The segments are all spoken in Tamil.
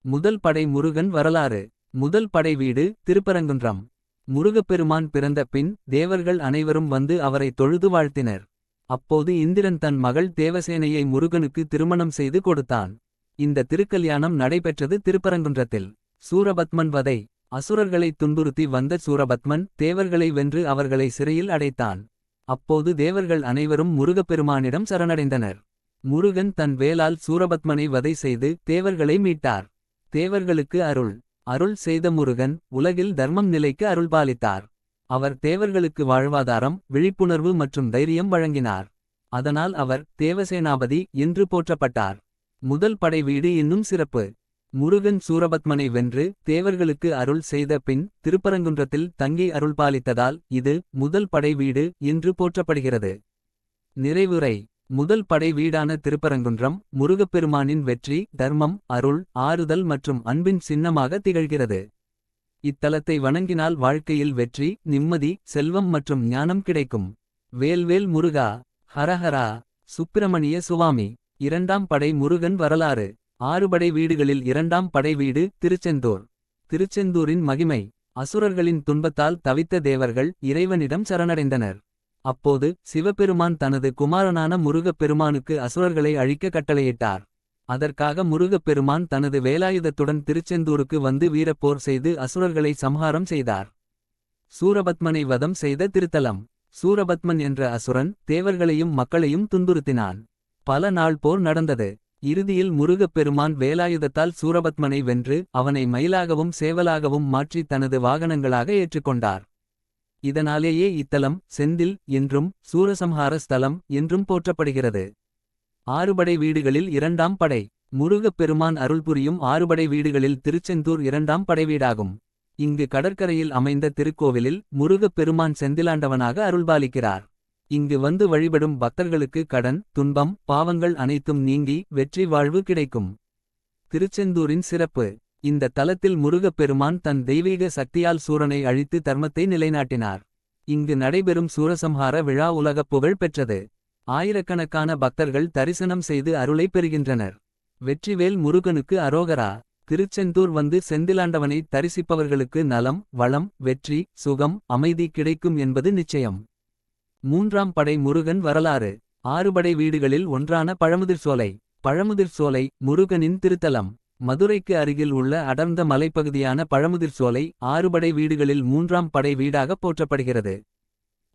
முதல் படை முருகன் வரலாறு. முதல் படை வீடு திருப்பரங்குன்றம். முருகப்பெருமான் பிறந்த பின் தேவர்கள் அனைவரும் வந்து அவரை தொழுது வாழ்த்தினர். அப்போது இந்திரன் தன் மகள் தேவசேனையை முருகனுக்கு திருமணம் செய்து கொடுத்தான். இந்த திருக்கல்யாணம் நடைபெற்றது திருப்பரங்குன்றத்தில். சூரபத்மன் வதை. அசுரர்களை துன்புறுத்தி வந்த சூரபத்மன் தேவர்களை வென்று அவர்களை சிறையில் அடைத்தான். அப்போது தேவர்கள் அனைவரும் முருகப்பெருமானிடம் சரணடைந்தனர். முருகன் தன் வேலால் சூரபத்மனை வதை செய்து தேவர்களை மீட்டார். தேவர்களுக்கு அருள் செய்த முருகன் உலகில் தர்மம் நிலைக்கு அருள்பாலித்தார். அவர் தேவர்களுக்கு வாழ்வாதாரம், விழிப்புணர்வு மற்றும் தைரியம் வழங்கினார். அதனால் அவர் தேவசேனாபதி என்று போற்றப்பட்டார். முதல் படை வீடு இன்னும் சிறப்பு. முருகன் சூரபத்மனை வென்று தேவர்களுக்கு அருள் செய்த பின் திருப்பரங்குன்றத்தில் தங்கி அருள்பாலித்ததால் இது முதல் படை வீடு என்று போற்றப்படுகிறது. நிறைவுரை. முதல் படை வீடான திருப்பரங்குன்றம் முருகப்பெருமானின் வெற்றி, தர்மம், அருள், ஆறுதல் மற்றும் அன்பின் சின்னமாக திகழ்கிறது. இத்தலத்தை வணங்கினால் வாழ்க்கையில் வெற்றி, நிம்மதி, செல்வம் மற்றும் ஞானம் கிடைக்கும். வேல்வேல் முருகா. ஹரஹரா. சுப்பிரமணிய சுவாமி. இரண்டாம் படை முருகன் வரலாறு. ஆறுபடை வீடுகளில் இரண்டாம் படை வீடு திருச்செந்தூர். திருச்செந்தூரின் மகிமை. அசுரர்களின் துன்பத்தால் தவித்த தேவர்கள் இறைவனிடம் சரணடைந்தனர். அப்போது சிவபெருமான் தனது குமாரனான முருகப்பெருமானுக்கு அசுரர்களை அழிக்க கட்டளையிட்டார். அதற்காக முருகப்பெருமான் தனது வேலாயுதத்துடன் திருச்செந்தூருக்கு வந்து வீரப்போர் செய்து அசுரர்களை சம்ஹாரம் செய்தார். சூரபத்மனை வதம் செய்த திருத்தலம். சூரபத்மன் என்ற அசுரன் தேவர்களையும் மக்களையும் துன்புறுத்தினான். பல நாள் போர் நடந்தது. இறுதியில் முருகப்பெருமான் வேலாயுதத்தால் சூரபத்மனை வென்று அவனை மயிலாகவும் சேவலாகவும் மாற்றி தனது வாகனங்களாக ஏற்றுக்கொண்டார். இதனாலேயே இத்தலம் செந்தில் என்றும் சூரசம்ஹார ஸ்தலம் என்றும் போற்றப்படுகிறது. ஆறுபடை வீடுகளில் இரண்டாம் படை. முருகப்பெருமான் அருள்புரியும் ஆறுபடை வீடுகளில் திருச்செந்தூர் இரண்டாம் படைவீடாகும். இங்கு கடற்கரையில் அமைந்த திருக்கோவிலில் முருகப்பெருமான் செந்திலாண்டவனாக அருள்பாலிக்கிறார். இங்கு வந்து வழிபடும் பக்தர்களுக்கு கடன், துன்பம், பாவங்கள் அனைத்தும் நீங்கி வெற்றி வாழ்வு கிடைக்கும். திருச்செந்தூரின் சிறப்பு. இந்த தலத்தில் முருகப்பெருமான் தன் தெய்வீக சக்தியால் சூரனை அழித்து தர்மத்தை நிலைநாட்டினார். இங்கு நடைபெறும் சூரசம்ஹார விழா உலகப் புகழ் பெற்றது. ஆயிரக்கணக்கான பக்தர்கள் தரிசனம் செய்து அருளை பெறுகின்றனர். வெற்றிவேல் முருகனுக்கு அரோகரா. திருச்செந்தூர் வந்து செந்திலாண்டவனை தரிசிப்பவர்களுக்கு நலம், வளம், வெற்றி, சுகம், அமைதி கிடைக்கும் என்பது நிச்சயம். மூன்றாம் படை முருகன் வரலாறு. ஆறுபடை வீடுகளில் ஒன்றான பழமுதிர்சோலை. பழமுதிர்சோலை முருகனின் திருத்தலம். மதுரைக்கு அருகில் உள்ள அடர்ந்த மலைப்பகுதியான பழமுதிர்சோலை ஆறுபடை வீடுகளில் மூன்றாம் படை வீடாக போற்றப்படுகிறது.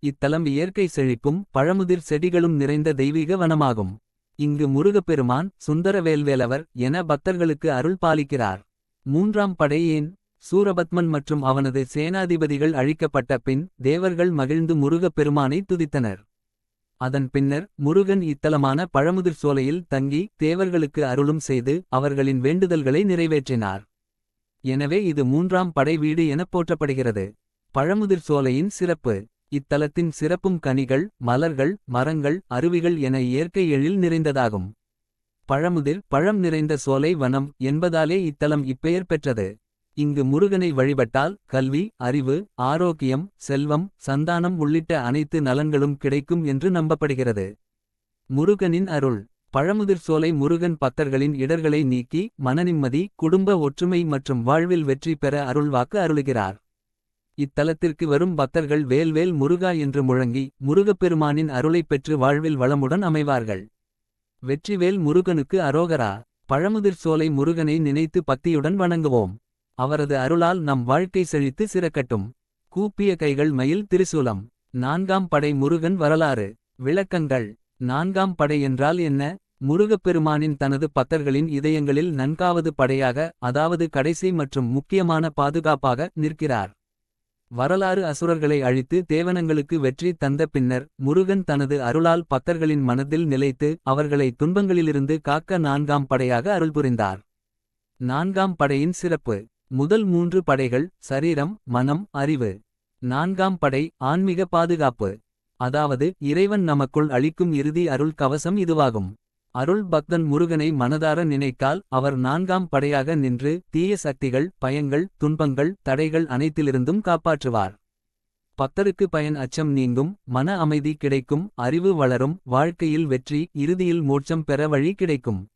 இத்தலம் இயற்கை செழிப்பும் பழமுதிர் செடிகளும் நிறைந்த தெய்வீக வனமாகும். இங்கு முருகப்பெருமான், சுந்தரவேல்வேலவர் என பக்தர்களுக்கு அருள் பாலிக்கிறார். மூன்றாம் படை ஏன்? சூரபத்மன் மற்றும் அவனது சேனாதிபதிகள் அழிக்கப்பட்ட பின் தேவர்கள் மகிழ்ந்து முருகப்பெருமானை துதித்தனர். அதன் பின்னர் முருகன் இத்தலமான பழமுதிர்சோலையில் தங்கி தேவர்களுக்கு அருளும் செய்து அவர்களின் வேண்டுதல்களை நிறைவேற்றினார். எனவே இது மூன்றாம் படை வீடு எனப் போற்றப்படுகிறது. பழமுதிர்சோலையின் சிறப்பு. இத்தலத்தின் சிறப்பும் கனிகள், மலர்கள், மரங்கள், அருவிகள் என இயற்கை எழில் நிறைந்ததாகும். பழமுதிர் பழம் நிறைந்த சோலை வனம் என்பதாலே இத்தலம் இப்பெயர் பெற்றது. இங்கு முருகனை வழிபட்டால் கல்வி, அறிவு, ஆரோக்கியம், செல்வம், சந்தானம் உள்ளிட்ட அனைத்து நலன்களும் கிடைக்கும் என்று நம்பப்படுகிறது. முருகனின் அருள். பழமுதிர்சோலை முருகன் பக்தர்களின் இடர்களை நீக்கி மனநிம்மதி, குடும்ப ஒற்றுமை மற்றும் வாழ்வில் வெற்றி பெற அருள்வாக்கு அருளுகிறார். இத்தலத்திற்கு வரும் பக்தர்கள் வேல்வேல் முருகா என்று முழங்கி முருகப்பெருமானின் அருளைப் பெற்று வாழ்வில் வளமுடன் அமைவார்கள். வெற்றிவேல் முருகனுக்கு அரோகரா. பழமுதிர்சோலை முருகனை நினைத்து பக்தியுடன் வணங்குவோம். அவரது அருளால் நம் வாழ்க்கை செழித்து சிறக்கட்டும். கூப்பிய கைகள் மயில் திரிசூலம். நான்காம் படை முருகன் வரலாறு. விளக்கங்கள். நான்காம் படை என்றால் என்ன? முருகப்பெருமானின் தனது பக்தர்களின் இதயங்களில் நன்காவது படையாக, அதாவது கடைசி மற்றும் முக்கியமான பாதுகாப்பாக நிற்கிறார். வரலாறு. அசுரர்களை அழித்து தேவனங்களுக்கு வெற்றி தந்த பின்னர் முருகன் தனது அருளால் பக்தர்களின் மனதில் நிலைத்து அவர்களை துன்பங்களிலிருந்து காக்க நான்காம் படையாக அருள்புரிந்தார். நான்காம் படையின் சிறப்பு. முதல் மூன்று படைகள் சரீரம், மனம், அறிவு. நான்காம் படை ஆன்மீக பாதுகாப்பு. அதாவது இறைவன் நமக்குள் அளிக்கும் இறுதி அருள் கவசம் இதுவாகும். அருள் பக்தன் முருகனை மனதார நினைக்கால் அவர் நான்காம் படையாக நின்று தீய சக்திகள், பயங்கள், துன்பங்கள், தடைகள் அனைத்திலிருந்தும் காப்பாற்றுவார். பக்தருக்கு பயன், அச்சம் நீங்கும், மன அமைதி கிடைக்கும், அறிவு வளரும், வாழ்க்கையில் வெற்றி, இறுதியில் மோட்சம் பெற வழி கிடைக்கும்.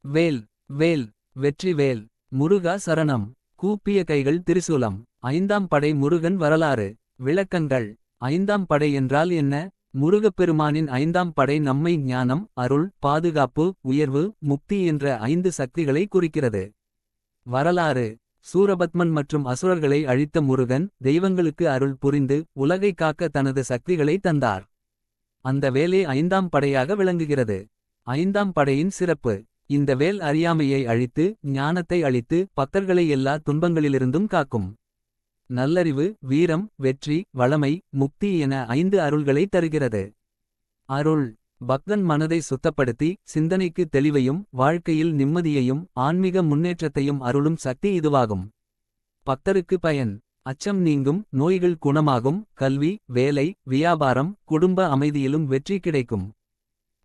வேல். வேல் வெற்றி வேல். முருகா சரணம். கூப்பிய கைகள் திரிசூலம். ஐந்தாம் படை முருகன் வரலாறு. விளக்கங்கள். ஐந்தாம் படை என்றால் என்ன? முருகப்பெருமானின் ஐந்தாம் படை நம்மை ஞானம், அருள், பாதுகாப்பு, உயர்வு, முக்தி என்ற 5 சக்திகளை குறிக்கிறது. வரலாறு. சூரபத்மன் மற்றும் அசுரர்களை அழித்த முருகன் தெய்வங்களுக்கு அருள் புரிந்து உலகை காக்க தனது சக்திகளை தந்தார். அந்த வேலே ஐந்தாம் படையாக விளங்குகிறது. ஐந்தாம் படையின் சிறப்பு. இந்த வேல் அறியாமையை அழித்து ஞானத்தை அளித்து பக்தர்களை எல்லா துன்பங்களிலிருந்தும் காக்கும். நல்லறிவு, வீரம், வெற்றி, வளமை, முக்தி என 5 அருள்களை தருகிறது. அருள். பக்தன் மனதை சுத்தப்படுத்தி சிந்தனைக்கு தெளிவையும் வாழ்க்கையில் நிம்மதியையும் ஆன்மீக முன்னேற்றத்தையும் அருளும் சக்தி இதுவாகும். பக்தருக்கு பயன். அச்சம் நீங்கும், நோய்கள் குணமாகும், கல்வி, வேலை, வியாபாரம், குடும்ப அமைதியிலும் வெற்றி கிடைக்கும்.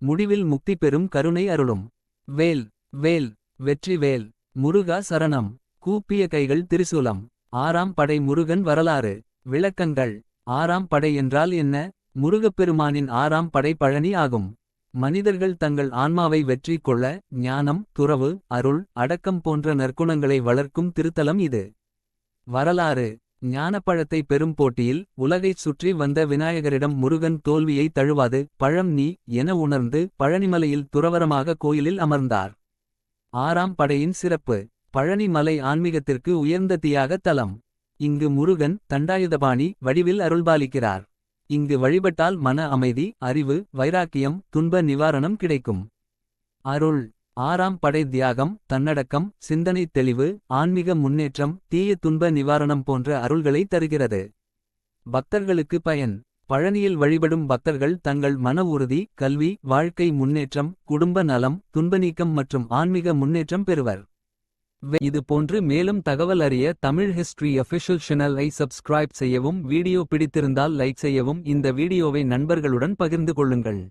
முடிவில் முக்தி பெறும் கருணை அருளும். வேல். வேல். வெற்றி வேல். முருகா சரணம். கூப்பிய கைகள் திரிசூலம். ஆறாம் படை முருகன் வரலாறு. விளக்கங்கள். ஆறாம் படை என்றால் என்ன? முருகப்பெருமானின் ஆறாம் படை பழனி ஆகும். மனிதர்கள் தங்கள் ஆன்மாவை வெற்றி கொள்ள ஞானம், துறவு, அருள், அடக்கம் போன்ற நற்குணங்களை வளர்க்கும் திருத்தலம் இது. வரலாறு. ஞானப்பழத்தை பெரும் போட்டியில் உலகைச் சுற்றி வந்த விநாயகரிடம் முருகன் தோல்வியை தழுவாது பழம் நீ என உணர்ந்து பழனிமலையில் துறவரமாக கோயிலில் அமர்ந்தார். ஆறாம் படையின் சிறப்பு. பழனி மலை ஆன்மீகத்திற்கு உயர்ந்த தியாக தலம். இங்கு முருகன் தண்டாயுதபாணி வடிவில் அருள்பாலிக்கிறார். இங்கு வழிபட்டால் மன அமைதி, அறிவு, வைராக்கியம், துன்ப நிவாரணம் கிடைக்கும். அருள். ஆறாம் படை தியாகம், தன்னடக்கம், சிந்தனை தெளிவு, ஆன்மீக முன்னேற்றம், தீய துன்ப நிவாரணம் போன்ற அருள்களை தருகிறது. பக்தர்களுக்கு பயன். பழனியில் வழிபடும் பக்தர்கள் தங்கள் மன உறுதி, கல்வி, வாழ்க்கை முன்னேற்றம், குடும்ப நலம், துன்பநீக்கம் மற்றும் ஆன்மீக முன்னேற்றம் பெறுவர். இது போன்று மேலும் தகவல் அறிய தமிழ் ஹிஸ்டரி அஃபிஷியல் சேனலை சப்ஸ்கிரைப் செய்யவும். வீடியோ பிடித்திருந்தால் லைக் செய்யவும். இந்த வீடியோவை நண்பர்களுடன் பகிர்ந்து கொள்ளுங்கள்.